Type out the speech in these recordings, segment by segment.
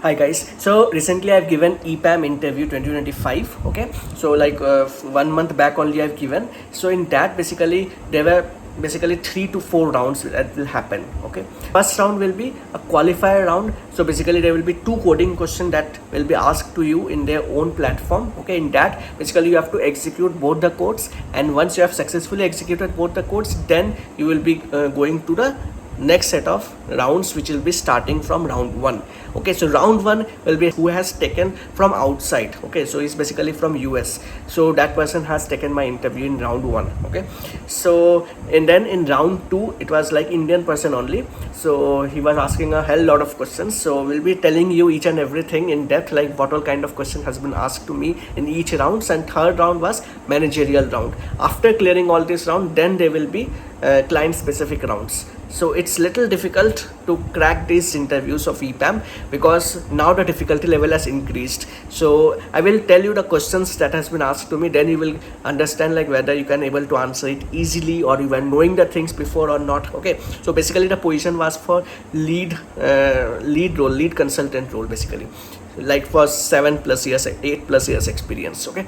Hi guys, so recently I've given Epam interview 2025. Okay, so like 1 month back only I've given. So in that basically there were basically 3 to 4 rounds that will happen. Okay, first round will be a qualifier round. So basically there will be 2 coding questions that will be asked to you in their own platform. Okay, in that basically you have to execute both the codes, and once you have successfully executed both the codes, then you will be going to the next set of rounds, which will be starting from round 1. Okay, so round 1 will be who has taken from outside. Okay, so he's basically from US, so that person has taken my interview in round 1. Okay, so and then in round 2 it was like Indian person only, so he was asking a hell lot of questions. So we'll be telling you each and everything in depth, like what all kind of question has been asked to me in each rounds. And third round was managerial round. After clearing all this round, then there will be client specific rounds. So it's little difficult to crack these interviews of Epam because now the difficulty level has increased. So I will tell you the questions that has been asked to me, then you will understand like whether you can able to answer it easily or you were knowing the things before or not. Okay, so basically the position was for lead consultant role, basically like for 7+ years, 8+ years experience. Okay,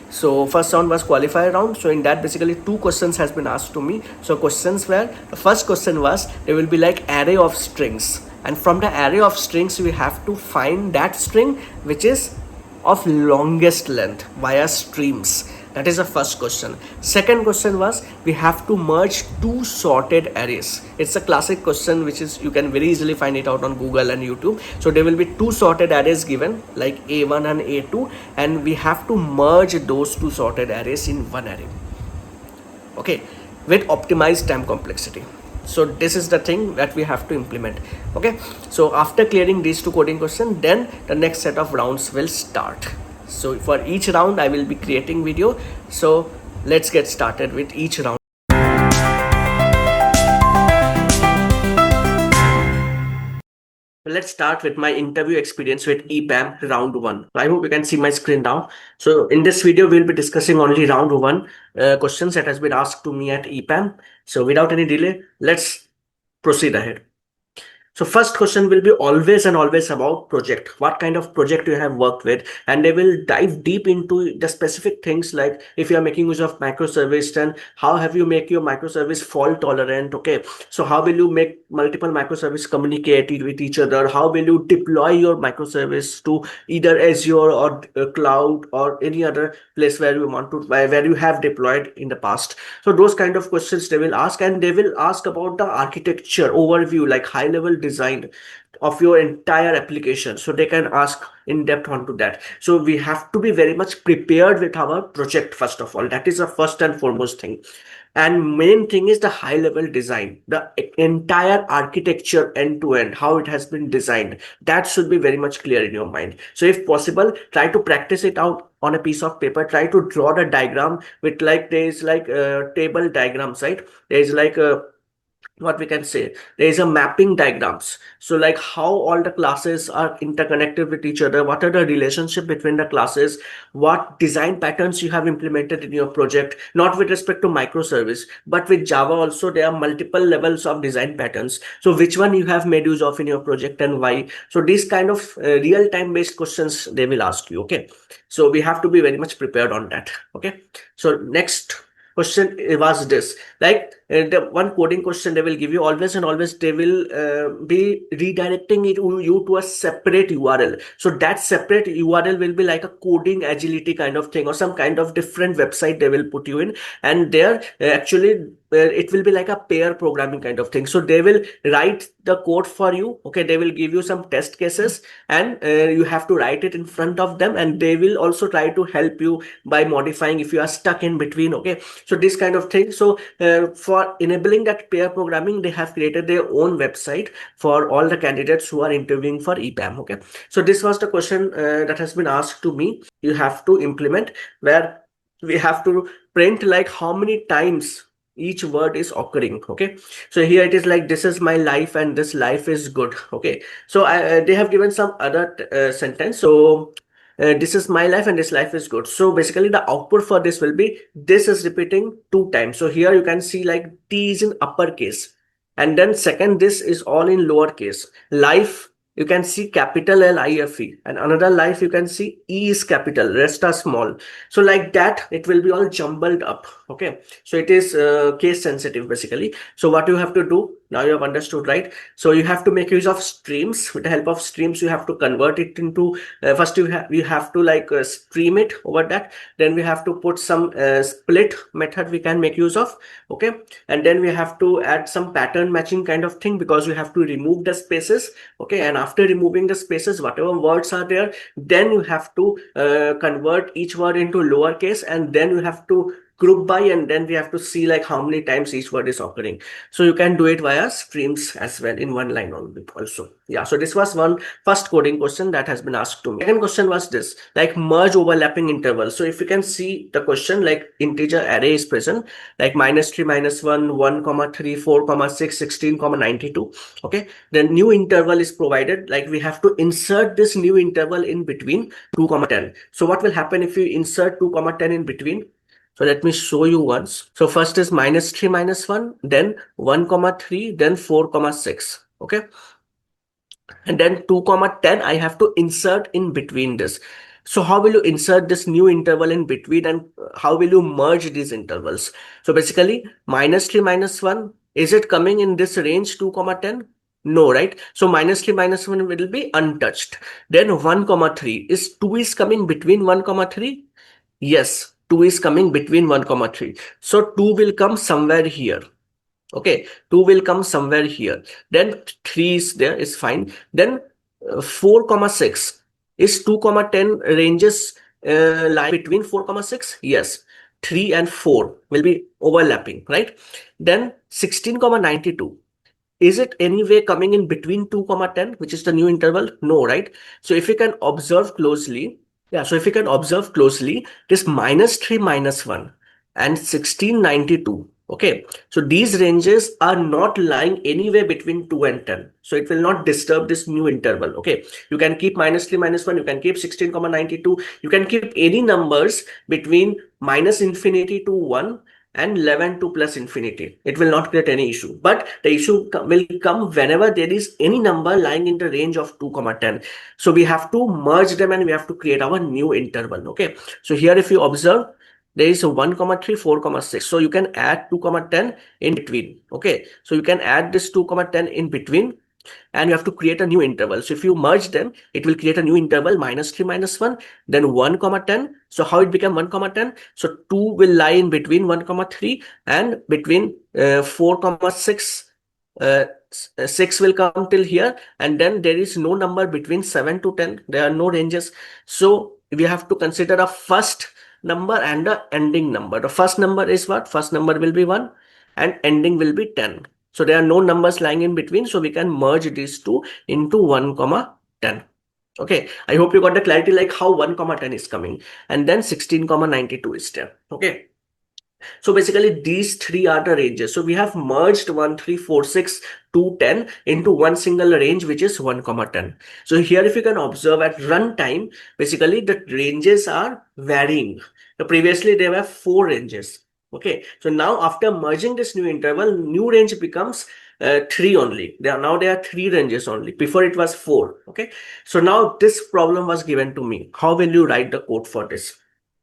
so first round was qualifier round. So in that basically 2 questions has been asked to me. So questions were, the first question was, there will be like array of strings, and from the array of strings we have to find that string which is of longest length via streams. That is the first question. Second question was, we have to merge 2 sorted arrays. It's a classic question which is, you can very easily find it out on Google and YouTube. So there will be 2 sorted arrays given like A1 and A2, and we have to merge those 2 sorted arrays in one array. Okay, with optimized time complexity. So this is the thing that we have to implement. Okay, so after clearing these 2 coding questions, then the next set of rounds will start. So for each round I will be creating video. So let's get started with each round. Let's start with my interview experience with Epam round 1. I hope you can see my screen now. So in this video, we'll be discussing only round 1 questions that has been asked to me at Epam. So without any delay, let's proceed ahead. So first question will be always and always about project. What kind of project you have worked with, and they will dive deep into the specific things like if you are making use of microservice, then how have you make your microservice fault tolerant? Okay, so how will you make multiple microservice communicate with each other? How will you deploy your microservice to either Azure or cloud or any other place where you want to, where you have deployed in the past? So those kind of questions they will ask, and they will ask about the architecture overview, like high level design of your entire application. So they can ask in depth onto that. So we have to be very much prepared with our project. First of all, that is the first and foremost thing. And main thing is the high level design, the entire architecture end to end, how it has been designed. That should be very much clear in your mind. So if possible, try to practice it out on a piece of paper. Try to draw the diagram with like, there is like a table diagrams, right? There is like a, what we can say, there is a mapping diagrams. So like how all the classes are interconnected with each other, what are the relationship between the classes, what design patterns you have implemented in your project, not with respect to microservice, but with Java also there are multiple levels of design patterns. So which one you have made use of in your project and why? So these kind of real-time based questions they will ask you. Okay, so we have to be very much prepared on that. Okay, so next question was this, like the one coding question they will give you, always and always they will be redirecting you to a separate URL. So that separate URL will be like a coding agility kind of thing, or some kind of different website they will put you in, and there actually it will be like a pair programming kind of thing. So they will write the code for you. Okay, they will give you some test cases, and you have to write it in front of them, and they will also try to help you by modifying if you are stuck in between. Okay, so this kind of thing. So for enabling that pair programming, they have created their own website for all the candidates who are interviewing for Epam. Okay, so this was the question that has been asked to me. You have to implement, where we have to print like how many times each word is occurring. Okay, so here it is like, this is my life and this life is good. Okay, so they have given some other sentence. So this is my life and this life is good. So basically the output for this will be, this is repeating 2 times. So here you can see like T is in uppercase, and then second this is all in lowercase. Life you can see capital L IFE, and another life you can see E is capital, rest are small. So like that, it will be all jumbled up. Okay, so it is case sensitive basically. So what you have to do, now you have understood, right? So you have to make use of streams. With the help of streams, you have to convert it into first you have to like stream it over that. Then we have to put some split method we can make use of. Okay, and then we have to add some pattern matching kind of thing, because we have to remove the spaces. Okay, and after removing the spaces, whatever words are there, then you have to convert each word into lowercase, and then you have to group by, and then we have to see like how many times each word is occurring. So you can do it via streams as well in one line only also. Yeah, so this was one first coding question that has been asked to me. Second question was this, like merge overlapping intervals. So if you can see the question, like integer array is present, like -3, -1, 1, 3, 4, 6, 16, 92. Okay, the new interval is provided, like we have to insert this new interval in between 2, 10. So what will happen if you insert 2, 10 in between? So let me show you once. So first is -3, -1, then 1, 3, then 4, 6. Okay. And then 2, 10, I have to insert in between this. So how will you insert this new interval in between, and how will you merge these intervals? So basically -3, -1, is it coming in this range 2, 10? No, right? So -3, -1 will be untouched. Then 1, 3, is 2 is coming between 1, 3? Yes, 2 is coming between 1, 3. So 2 will come somewhere here. Okay, 2 will come somewhere here. Then 3 is there, is fine. Then 4, 6. Is 2, 10 ranges lie between 4, 6? Yes. 3 and 4 will be overlapping, right? Then 16, 92. Is it anyway coming in between 2, 10, which is the new interval? No, right? So if you can observe closely, yeah, so if you can observe closely, this -3, -1 and 1692. Okay, so these ranges are not lying anywhere between 2 and 10. So it will not disturb this new interval. Okay, you can keep -3, -1, you can keep 16, 92, you can keep any numbers between -infinity to 1 and 11 to plus infinity. It will not create any issue. But the issue will come whenever there is any number lying in the range of 2, 10. So we have to merge them and we have to create our new interval. Okay, so here if you observe, there is a 1, 3, 4, 6. So you can add 2, 10 in between. Okay, so you can add this 2, 10 in between, and you have to create a new interval. So if you merge them, it will create a new interval, -3, -1, then 1, 10. So how it become 1, 10? So 2 will lie in between 1, 3, and between 4, 6. 6 will come till here, and then there is no number between 7 to 10. There are no ranges. So we have to consider a first number and the ending number. The first number is what? First number will be 1 and ending will be 10. So there are no numbers lying in between. So we can merge these two into 1, 10. Okay, I hope you got the clarity like how 1, 10 is coming, and then 16, 92 is there. Okay. So basically these three are the ranges. So we have merged 1, 3, 4, 6 to 10 into one single range, which is 1, 10. So here if you can observe at runtime, basically the ranges are varying. So previously there were 4 ranges. Okay, so now after merging this new interval, new range becomes 3 only. There are 3 ranges only. Before it was 4. Okay, so now this problem was given to me. How will you write the code for this?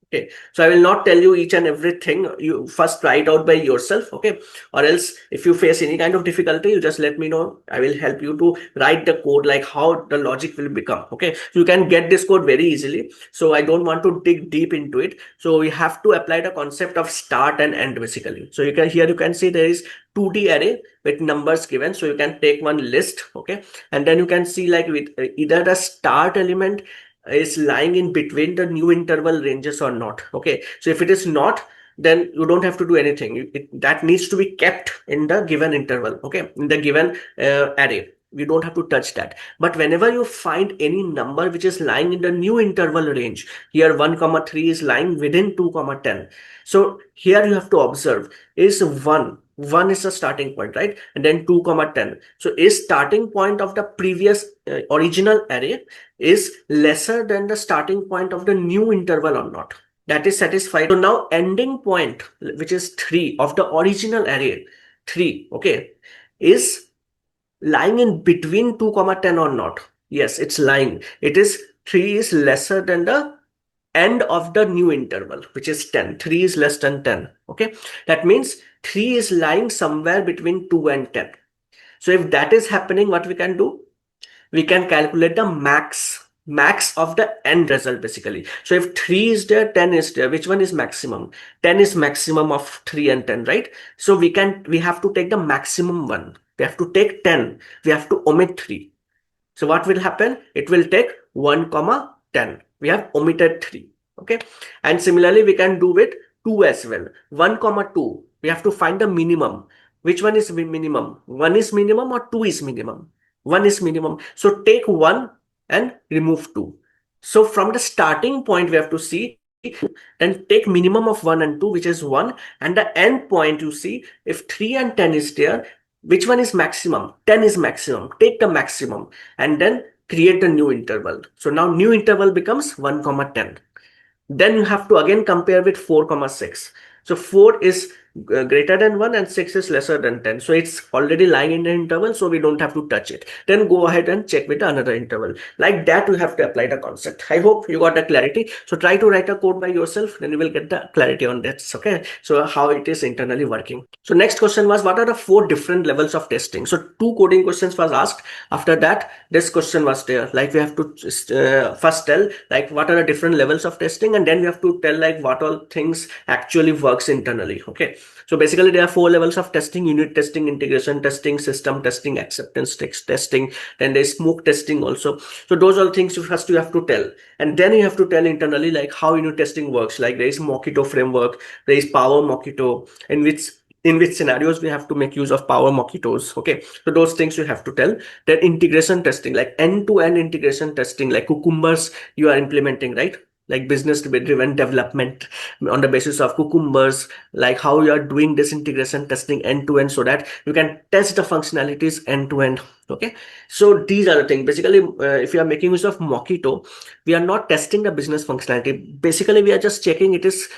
Okay, so I will not tell you each and everything. You first try it out by yourself. Okay, or else if you face any kind of difficulty, you just let me know. I will help you to write the code, like how the logic will become. Okay, so you can get this code very easily. So I don't want to dig deep into it. So we have to apply the concept of start and end basically. So you can see there is 2D array with numbers given. So you can take one list. Okay, and then you can see like with either the start element is lying in between the new interval ranges or not. Okay, so if it is not, then you don't have to do anything. That needs to be kept in the given interval. Okay, in the given array, we don't have to touch that. But whenever you find any number which is lying in the new interval range, here 1, 3 is lying within 2, 10. So here you have to observe, is 1 is the starting point, right? And then 2, 10. So is starting point of the previous original array is lesser than the starting point of the new interval or not? That is satisfied. So now ending point, which is 3 of the original array, 3, okay, is lying in between 2, 10 or not? Yes, it's lying. It is 3 is lesser than the end of the new interval, which is 10. 3 is less than 10. Okay. That means 3 is lying somewhere between 2 and 10. So if that is happening, what we can do? We can calculate the max of the end result basically. So if 3 is there, 10 is there, which one is maximum? 10 is maximum of 3 and 10, right? So we have to take the maximum one. We have to take 10. We have to omit 3. So what will happen? It will take 1 comma 10. We have omitted 3. Okay. And similarly, we can do with 2 as well. 1 comma 2. We have to find the minimum. Which one is minimum? 1 is minimum or 2 is minimum? 1 is minimum. So take 1 and remove 2. So from the starting point, we have to see, then take minimum of 1 and 2, which is 1. And the end point, you see, if 3 and 10 is there, which one is maximum? 10 is maximum. Take the maximum and then create a new interval. So now new interval becomes 1 comma 10. Then you have to again compare with 4 comma 6. So 4 is greater than 1 and 6 is lesser than 10. So it's already lying in the interval, so we don't have to touch it. Then go ahead and check with another interval. Like that, we have to apply the concept. I hope you got the clarity. So try to write a code by yourself, then you will get the clarity on that. Okay. So how it is internally working. So next question was, what are the 4 different levels of testing? So 2 coding questions was asked. After that, this question was there. Like we have to first tell like what are the different levels of testing, and then we have to tell like what all things actually works internally. Okay. So basically there are 4 levels of testing: unit testing, integration testing, system testing, acceptance testing, then there's smoke testing also. So those are things first you have to tell, and then you have to tell internally like how unit testing works. Like there is Mockito framework, there is Power Mockito, in which scenarios we have to make use of Power Mockitos. Okay, so those things you have to tell. Then integration testing, like end-to-end integration testing, like cucumbers you are implementing, right? Like business driven development on the basis of cucumbers, like how you are doing this integration testing end to end so that you can test the functionalities end to end. Okay, so these are the things. Basically, if you are making use of Mockito, we are not testing the business functionality. Basically, we are just checking it is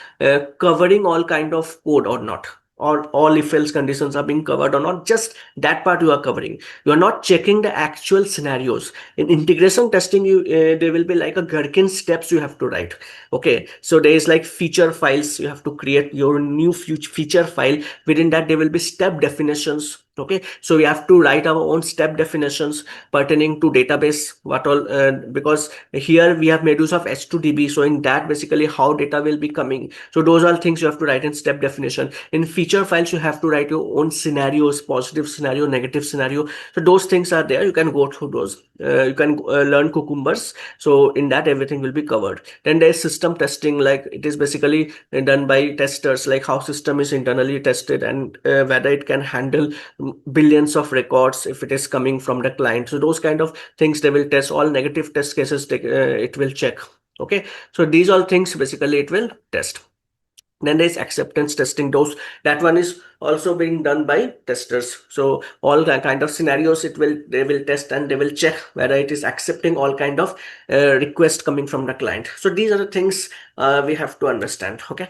covering all kind of code or not, or all if else conditions are being covered or not. Just that part you are covering. You are not checking the actual scenarios. In integration testing, you there will be like a gherkin steps you have to write. Okay, so there is like feature files. You have to create your new feature file. Within that there will be step definitions. Okay, so we have to write our own step definitions pertaining to database, what all, because here we have made use of H2DB. So in that, basically how data will be coming. So those are things you have to write in step definition. In feature files, you have to write your own scenarios, positive scenario, negative scenario. So those things are there. You can go through those. You can learn cucumbers. So in that, everything will be covered. Then there's system testing, like it is basically done by testers, like how system is internally tested and whether it can handle billions of records if it is coming from the client. So those kind of things they will test. All negative test cases it will check. Okay, so these all things basically it will test. Then there's acceptance testing. That one is also being done by testers. So all kind of scenarios they will test and they will check whether it is accepting all kind of request coming from the client. So these are the things we have to understand. Okay,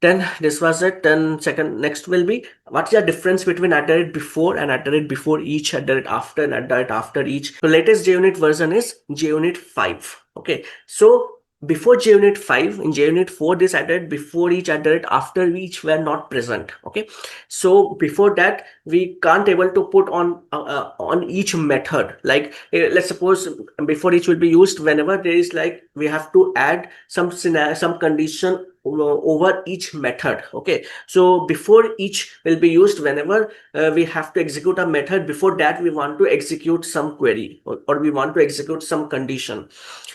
then this was it. Then next will be, what's the difference between before and before each, after and after each. So latest JUnit version is JUnit 5. Okay, so before JUnit 5, in JUnit 4, this before each, after each were not present. Okay, so before that we can't able to put on each method. Like let's suppose before each will be used whenever there is like we have to add some condition over each method. Okay, so before each will be used whenever we have to execute a method. Before that we want to execute some query, or we want to execute some condition.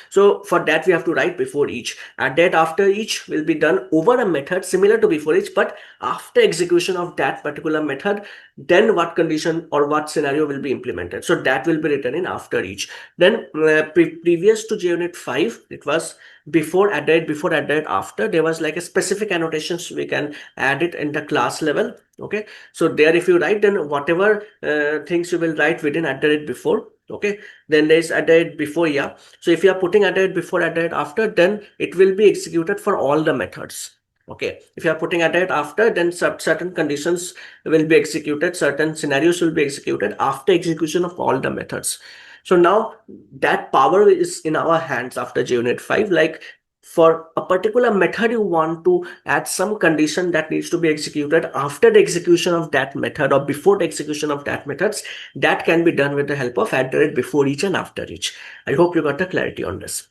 So for that we have to write before each. And that after each will be done over a method similar to before each, but after execution of that particular method, then what condition or what scenario will be implemented. So that will be written in after each. Then previous to JUnit 5, it was before added, after. There was like a specific annotations we can add it in the class level. Okay, so there if you write, then whatever things you will write within added before. Okay, then there is added before. Yeah, so if you are putting added before, added after, then it will be executed for all the methods. Okay, if you are putting added after, then certain conditions will be executed, certain scenarios will be executed after execution of all the methods. So now that power is in our hands after JUnit 5. Like for a particular method, you want to add some condition that needs to be executed after the execution of that method or before the execution of that methods, that can be done with the help of before each and after each. I hope you got the clarity on this.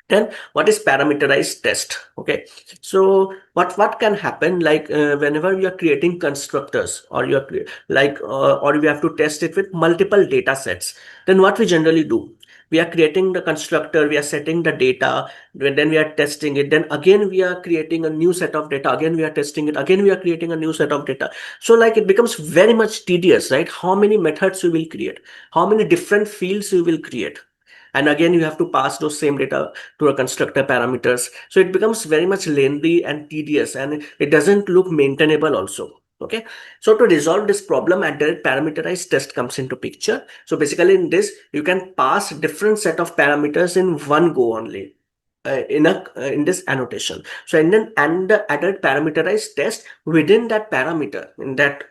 Then what is parameterized test? Okay, so what can happen, like whenever we are creating constructors, or or we have to test it with multiple data sets, then what we generally do, we are creating the constructor, we are setting the data, then we are testing it, then again we are creating a new set of data, again we are testing it, again we are creating a new set of data. So like it becomes very much tedious, right? How many methods you will create, how many different fields you will create, and again you have to pass those same data to a constructor parameters. So it becomes very much lengthy and tedious, and it doesn't look maintainable also. Okay, so to resolve this problem, a direct parameterized test comes into picture. So basically in this, you can pass different set of parameters in one go only. In this annotation. So and the added parameterized test within that parameter, in that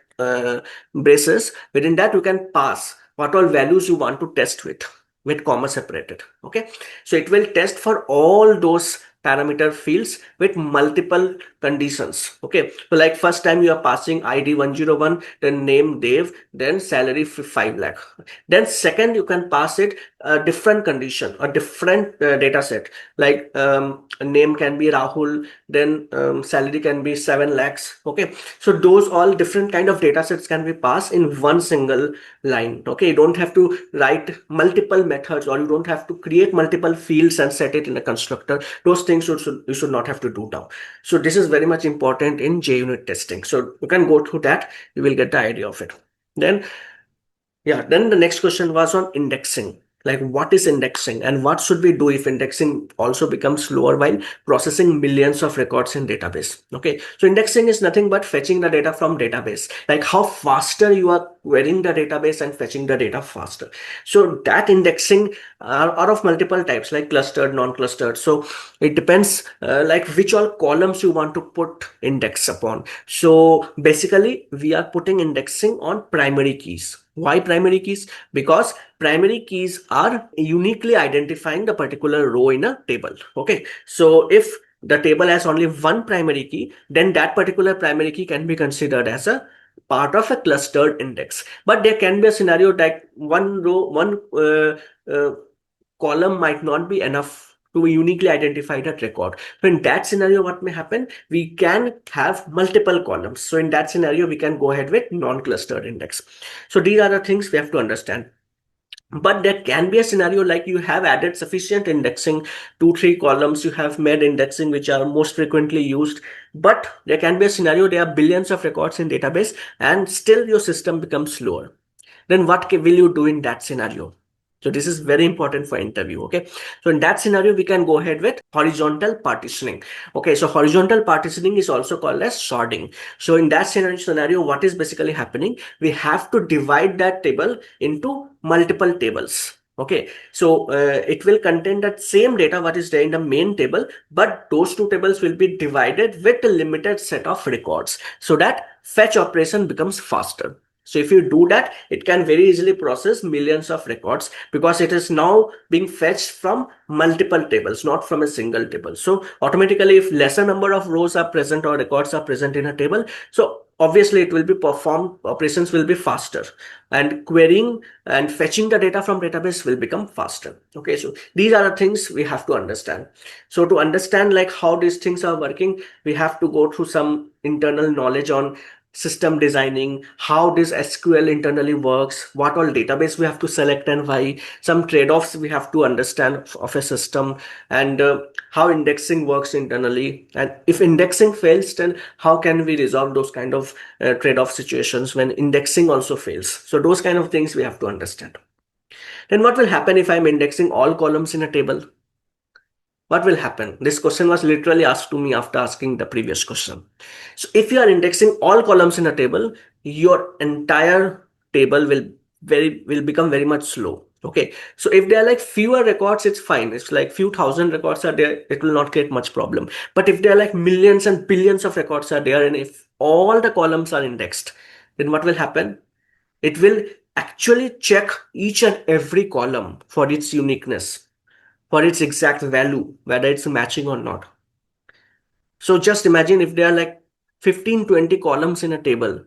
braces, within that you can pass what all values you want to test with comma separated. Okay, so it will test for all those parameter fields with multiple conditions. Okay, so like first time you are passing ID 101, then name Dev, then salary 5 lakh. Then second you can pass it a different condition, a different data set, like name can be Rahul, then salary can be 7 lakhs. Okay, so those all different kind of data sets can be passed in one single line. Okay, you don't have to write multiple methods, or you don't have to create multiple fields and set it in a constructor. Those things you should not have to do now. So this is very much important in JUnit testing. So you can go through that, you will get the idea of it. Then then the next question was on indexing. Like what is indexing and what should we do if indexing also becomes slower while processing millions of records in database? Okay, so indexing is nothing but fetching the data from database. Like how faster you are querying the database and fetching the data faster. So that indexing are of multiple types, like clustered, non-clustered. So it depends like which all columns you want to put index upon. So basically we are putting indexing on primary keys. Why primary keys? Because primary keys are uniquely identifying the particular row in a table. Okay, so if the table has only one primary key, then that particular primary key can be considered as a part of a clustered index. But there can be a scenario that one row, one column might not be enough to uniquely identify that record. So in that scenario, what may happen? We can have multiple columns. So in that scenario, we can go ahead with non-clustered index. So these are the things we have to understand. But there can be a scenario like you have added sufficient indexing, 2-3 columns, you have made indexing which are most frequently used, but there can be a scenario there are billions of records in database and still your system becomes slower. Then what will you do in that scenario? So this is very important for interview. Okay, so in that scenario we can go ahead with horizontal partitioning. Okay, so horizontal partitioning is also called as sorting. So in that scenario, what is basically happening? We have to divide that table into multiple tables. Okay, so it will contain that same data what is there in the main table, but those two tables will be divided with a limited set of records so that fetch operation becomes faster. So if you do that, it can very easily process millions of records because it is now being fetched from multiple tables, not from a single table. So automatically, if lesser number of rows are present or records are present in a table, so obviously it will be performed, operations will be faster, and querying and fetching the data from database will become faster. Okay, so these are the things we have to understand. So to understand like how these things are working, we have to go through some internal knowledge on system designing, how this SQL internally works, what all database we have to select and why, some trade-offs we have to understand of a system, and how indexing works internally. And if indexing fails, then how can we resolve those kind of trade-off situations when indexing also fails? So those kind of things we have to understand. Then what will happen if I'm indexing all columns in a table? What will happen? This question was literally asked to me after asking the previous question. So if you are indexing all columns in a table, your entire table will become very much slow. Okay, so if there are like fewer records, it's fine. It's like few thousand records are there, it will not create much problem. But if there are like millions and billions of records are there, and if all the columns are indexed, then what will happen? It will actually check each and every column for its uniqueness, for its exact value, whether it's matching or not. So just imagine if there are like 15, 20 columns in a table,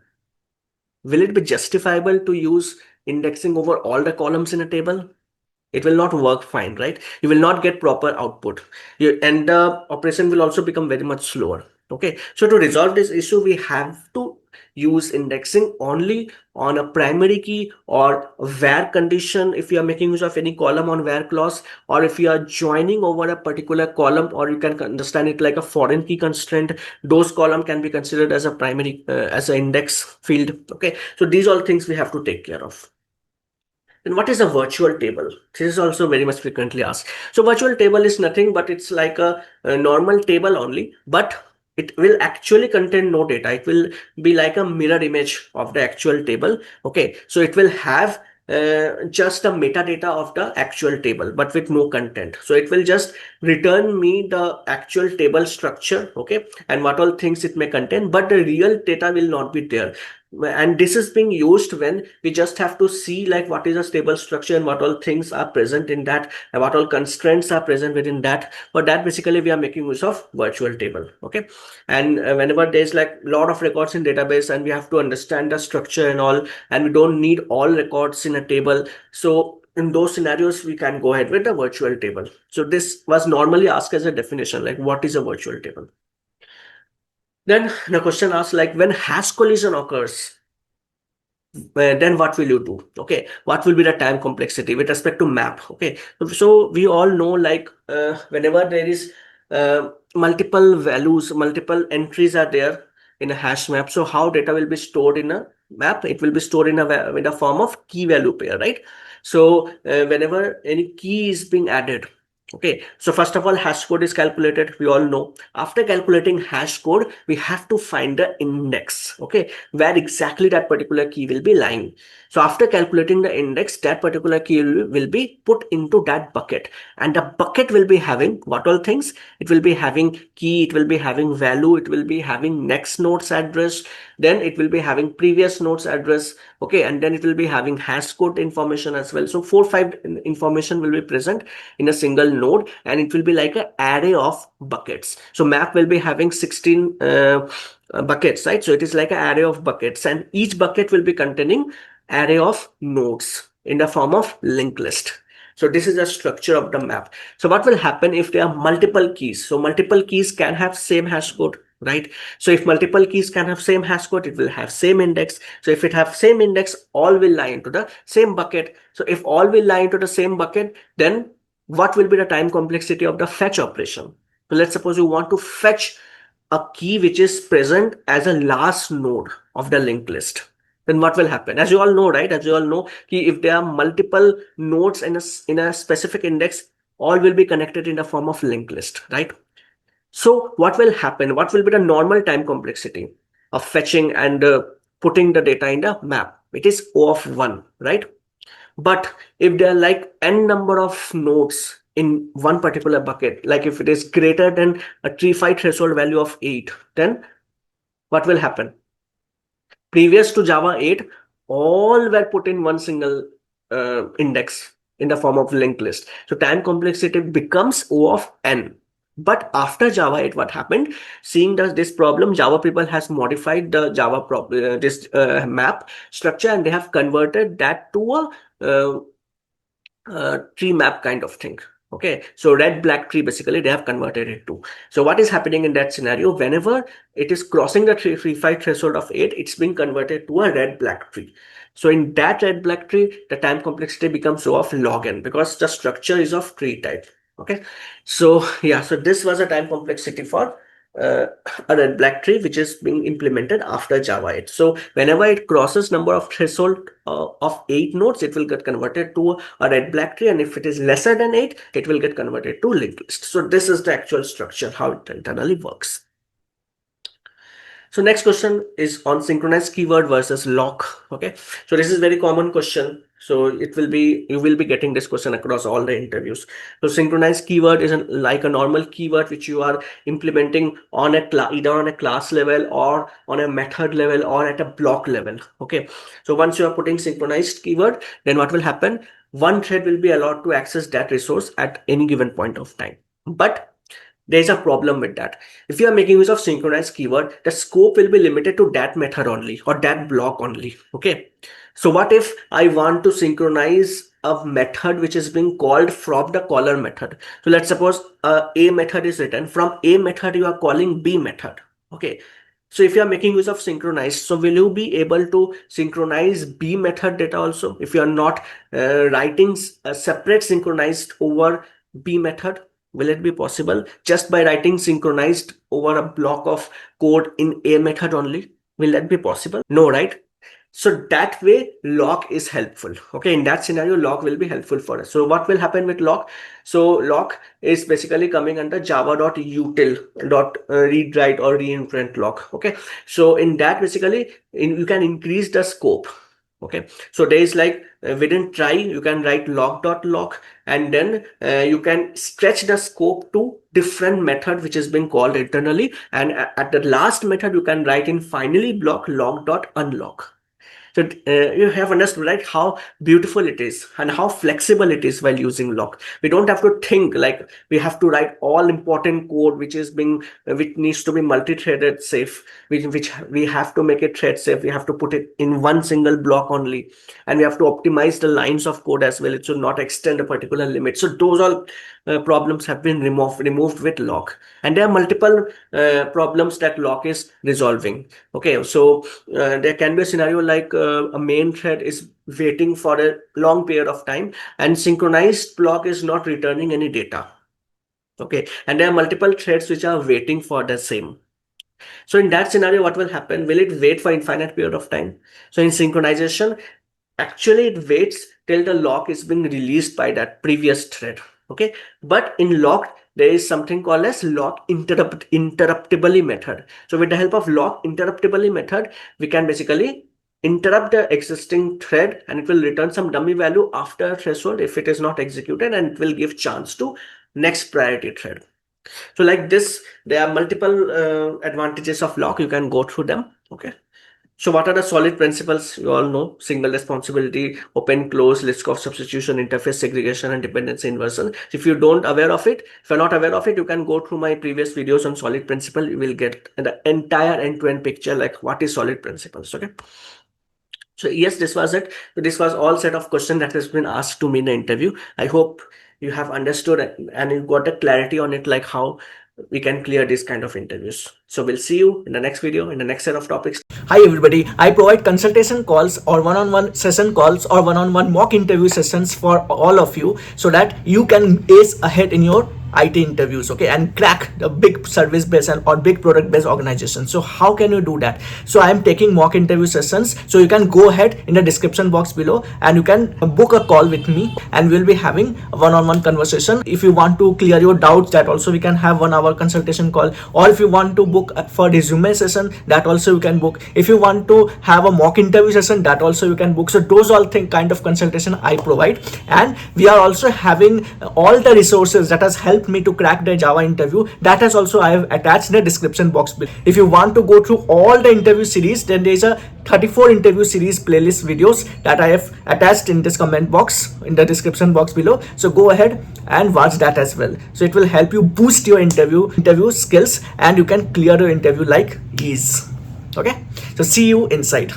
will it be justifiable to use indexing over all the columns in a table? It will not work fine, right? You will not get proper output. And the operation will also become very much slower. Okay, so to resolve this issue, we have to use indexing only on a primary key or where condition if you are making use of any column on where clause, or if you are joining over a particular column, or you can understand it like a foreign key constraint, those column can be considered as a primary as an index field. Okay, so these all things we have to take care of. Then what is a virtual table? This is also very much frequently asked. So virtual table is nothing but it's like a normal table only, but it will actually contain no data. It will be like a mirror image of the actual table. Okay, so it will have just the metadata of the actual table, but with no content. So it will just return me the actual table structure, okay, and what all things it may contain, but the real data will not be there. And this is being used when we just have to see like what is a stable structure and what all things are present in that and what all constraints are present within that. For that, basically we are making use of virtual table. Okay, and whenever there's like a lot of records in database and we have to understand the structure and all, and we don't need all records in a table, so in those scenarios we can go ahead with the virtual table. So this was normally asked as a definition, like what is a virtual table. Then the question asks like when hash collision occurs, then what will you do? Okay, what will be the time complexity with respect to map? Okay, so we all know like whenever there is multiple values, multiple entries are there in a hash map, so how data will be stored in a map? It will be stored in a form of key value pair, right? So whenever any key is being added, okay, so first of all hash code is calculated, we all know. After calculating hash code, we have to find the index, okay, where exactly that particular key will be lying. So after calculating the index, that particular key will be put into that bucket, and the bucket will be having what all things? It will be having key, it will be having value, it will be having next node's address, then it will be having previous node's address, okay, and then it will be having hash code information as well. So 4 5 information will be present in a single node, and it will be like an array of buckets. So map will be having 16 buckets, right? So it is like an array of buckets, and each bucket will be containing array of nodes in the form of linked list. So this is the structure of the map. So what will happen if there are multiple keys? So multiple keys can have same hash code, right? So if multiple keys can have same hash code, it will have same index. So if it have same index, all will lie into the same bucket. So if all will lie into the same bucket, then what will be the time complexity of the fetch operation? So let's suppose you want to fetch a key which is present as a last node of the linked list. Then what will happen? As you all know, right? As you all know, if there are multiple nodes in a specific index, all will be connected in the form of linked list, right? So what will happen? What will be the normal time complexity of fetching and putting the data in the map? It is O of 1, right? But if there are like n number of nodes in one particular bucket, like if it is greater than a tree-fi threshold value of 8, then what will happen? Previous to Java 8, all were put in one single index in the form of linked list. So time complexity becomes O of n. But after Java 8, what happened? Seeing this problem, Java people has modified the Java map structure, and they have converted that to a tree map kind of thing. Okay, so red black tree basically they have converted it to. So what is happening in that scenario? Whenever it is crossing the tree-fi threshold of 8, it's being converted to a red black tree. So in that red black tree, the time complexity becomes O of log n because the structure is of tree type. Okay, so yeah, so this was a time complexity for uh, a red black tree which is being implemented after Java 8. So whenever it crosses number of threshold of 8 nodes, it will get converted to a red black tree, and if it is lesser than 8, it will get converted to linked list. So this is the actual structure, how it internally works. So next question is on synchronized keyword versus lock. Okay, so this is very common question. So you will be getting this question across all the interviews. So synchronized keyword is like a normal keyword which you are implementing on either on a class level or on a method level or at a block level. Okay. So once you are putting synchronized keyword, then what will happen? One thread will be allowed to access that resource at any given point of time. But there's a problem with that. If you are making use of synchronized keyword, the scope will be limited to that method only or that block only. Okay. So what if I want to synchronize a method which is being called from the caller method? So let's suppose a method is written. From a method you are calling b method. Okay. So if you are making use of synchronized, so will you be able to synchronize b method data also if you are not writing a separate synchronized over b method? Will it be possible just by writing synchronized over a block of code in a method only? Will that be possible? No, right? So that way lock is helpful. Okay, in that scenario, lock will be helpful for us. So what will happen with lock? So lock is basically coming under java.util.read write or reimprint lock. Okay, so in that basically you can increase the scope. Okay, so there is like within try you can write lock.lock and then you can stretch the scope to different method which is being called internally, and at the last method you can write in finally block log.unlock. So you have understood, right, how beautiful it is and how flexible it is while using lock. We don't have to think like we have to write all important code which needs to be multi-threaded safe, which we have to make it thread safe. We have to put it in one single block only, and we have to optimize the lines of code as well. It should not extend a particular limit. So those all problems have been removed with lock, and there are multiple problems that lock is resolving. Okay, so there can be a scenario like a main thread is waiting for a long period of time and synchronized block is not returning any data. Okay, and there are multiple threads which are waiting for the same. So in that scenario, what will happen? Will it wait for infinite period of time? So in synchronization, actually it waits till the lock is being released by that previous thread. Okay, but in lock there is something called as lock interruptibility method. So with the help of lock interruptibility method, we can basically interrupt the existing thread and it will return some dummy value after threshold if it is not executed, and it will give chance to next priority thread. So like this, there are multiple advantages of lock. You can go through them. Okay. So what are the solid principles? You all know: single responsibility, open, close, list of substitution, interface segregation, and dependency inversion. If you're not aware of it, you can go through my previous videos on solid principle. You will get the entire end-to-end picture, like what is solid principles. Okay. So yes, this was it. So this was all set of questions that has been asked to me in the interview. I hope you have understood and you got a clarity on it, like how we can clear this kind of interviews. So we'll see you in the next video, in the next set of topics. Hi everybody, I provide consultation calls or one-on-one session calls or one-on-one mock interview sessions for all of you so that you can ace ahead in your IT interviews, okay, and crack the big service based or big product based organization. So how can you do that? So I am taking mock interview sessions, so you can go ahead in the description box below and you can book a call with me and we'll be having a one-on-one conversation. If you want to clear your doubts, that also we can have 1 hour consultation call, or if you want to book for resume session, that also you can book. If you want to have a mock interview session, that also you can book. So those all kind of consultation I provide, and we are also having all the resources that has helped me to crack the Java interview. That has also I have attached in the description box below. If you want to go through all the interview series, then there is a 34 interview series playlist videos that I have attached in this comment box in the description box below. So go ahead and watch that as well. So it will help you boost your interview skills and you can clear your interview like ease. Okay, so see you inside.